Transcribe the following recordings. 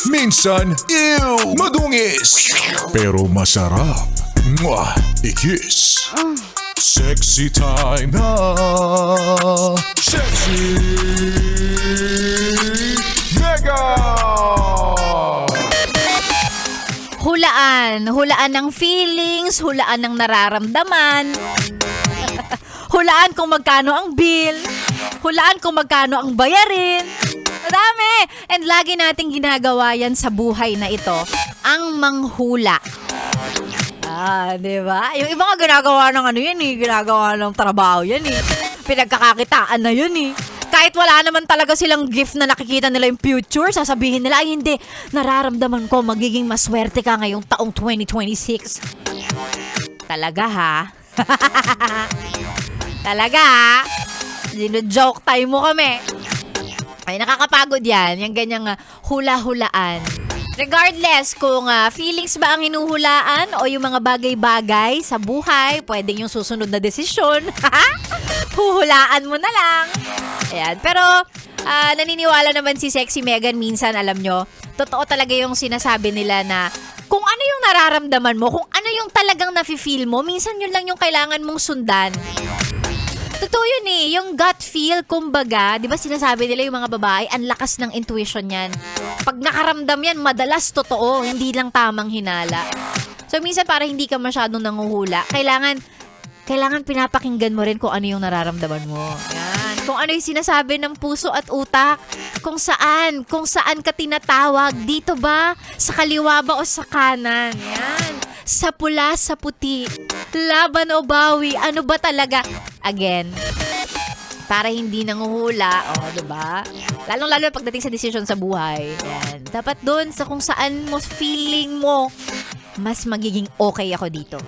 Minsan, ew, madungis. Pero masarap. Mwah, ikis. Sexy time na. Sexy Mega! Hulaan ng feelings, hulaan ng nararamdaman. Hulaan kung magkano ang bill. Hulaan kung magkano ang bayarin. Madami! And lagi nating ginagawa yan sa buhay na ito. Ang manghula. Di ba? Yung iba nga ginagawa ng ano yan eh. Ginagawa ng trabaho yan eh. Pinagkakakitaan na yun eh. Kahit wala naman talaga silang gift na nakikita nila yung future, sasabihin nila, ay hindi, nararamdaman ko magiging maswerte ka ngayong taong 2026. Talaga ha? Talaga ha? Joke time mo kami. Ay, nakakapagod yan. Yung ganyang hula-hulaan. Regardless kung feelings ba ang hinuhulaan o yung mga bagay-bagay sa buhay, pwedeng yung susunod na desisyon. Huhulaan mo na lang. Ayan. Pero naniniwala naman si Sexy Megan minsan, alam nyo, totoo talaga yung sinasabi nila na kung ano yung nararamdaman mo, kung ano yung talagang nafe-feel mo, minsan yun lang yung kailangan mong sundan. Totoo yun eh. Yung gut feel, kumbaga, di ba sinasabi nila yung mga babae, ang lakas ng intuition yan. Pag nakaramdam yan, madalas totoo, hindi lang tamang hinala. So minsan para hindi ka masyadong nanguhula, kailangan pinapakinggan mo rin kung ano yung nararamdaman mo. Yan. Kung ano yung sinasabi ng puso at utak, kung saan ka tinatawag, dito ba, sa kaliwa ba o sa kanan. Yan. Sa pula, sa puti, laban o bawi, ano ba talaga? Again, para hindi nanguhula, diba? Lalong-lalo pagdating sa decision sa buhay. Yan. Dapat doon sa kung saan mo feeling mo, mas magiging okay ako dito.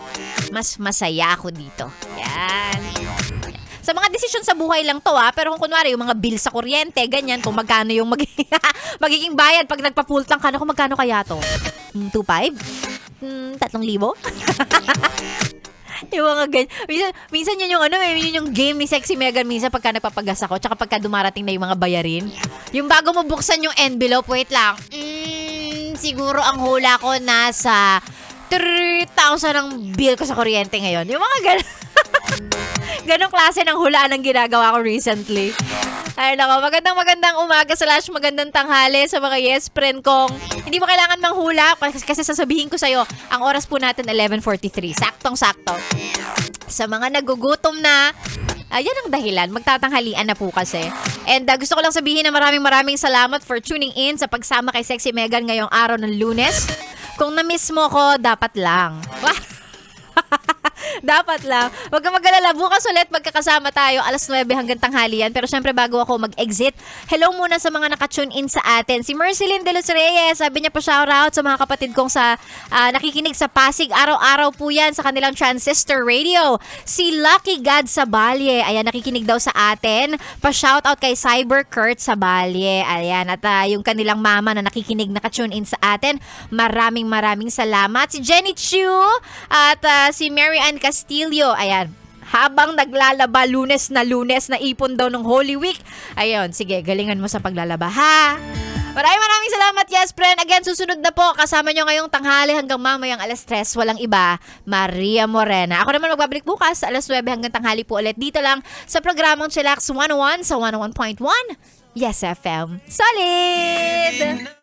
Mas masaya ako dito. Yan. Sa mga desisyon sa buhay lang to pero kung kunwari yung mga bill sa kuryente, ganyan, kung magkano yung magiging bayad pag nagpapultang ka na, kung magkano kaya to? 2,500? 3,000? Yung mga ganyan. Minsan yun yung yun yung game ni Sexy Megan minsan pagka nagpapagas ako, tsaka pagka dumarating na yung mga bayarin. Yung bago mo buksan yung envelope, wait lang. Siguro ang hula ko nasa 3,000 ang bill ko sa kuryente ngayon. Yung mga ganong klase ng hulaan ang ginagawa ko recently. Ay nako, magandang umaga / magandang tanghali sa mga yes friend kong hindi mo kailangan manghula kasi sasabihin ko sa'yo, ang oras po natin 11:43. Saktong-sakto. Sa mga nagugutom na, yan ang dahilan. Magtatanghalian na po kasi. And gusto ko lang sabihin na maraming salamat for tuning in sa pagsama kay Sexy Megan ngayong araw ng Lunes. Kung na-miss mo ko, dapat lang. Dapat lang. Huwag kang mag-alala. Bukas ulit magkakasama tayo 9:00 hanggang tanghalian. Pero syempre bago ako mag-exit, hello muna sa mga nakatune in sa atin. Si Mercilyn De Los Reyes, sabi niya pa shoutout sa mga kapatid kong sa nakikinig sa Pasig. Araw-araw po yan sa kanilang transistor radio. Si Lucky God sa Balye, ayan, nakikinig daw sa atin. Pa-shoutout kay Cyber Kurt sa Balye. Ayan, at yung kanilang mama na nakikinig, nakatune in sa atin. Maraming salamat. Si Jenny Chu at si Mary Ann Castillo, ayan, habang naglalaba lunes na ipon daw ng Holy Week. Ayun, sige, galingan mo sa paglalaba, ha? Maraming salamat, yes, friend. Again, susunod na po, kasama nyo ngayong tanghali hanggang mamayang 3:00, walang iba, Maria Morena. Ako naman magbabalik bukas, 9:00 hanggang tanghali po ulit. Dito lang sa programang Chillax 101 sa 101.1 Yes FM. Solid!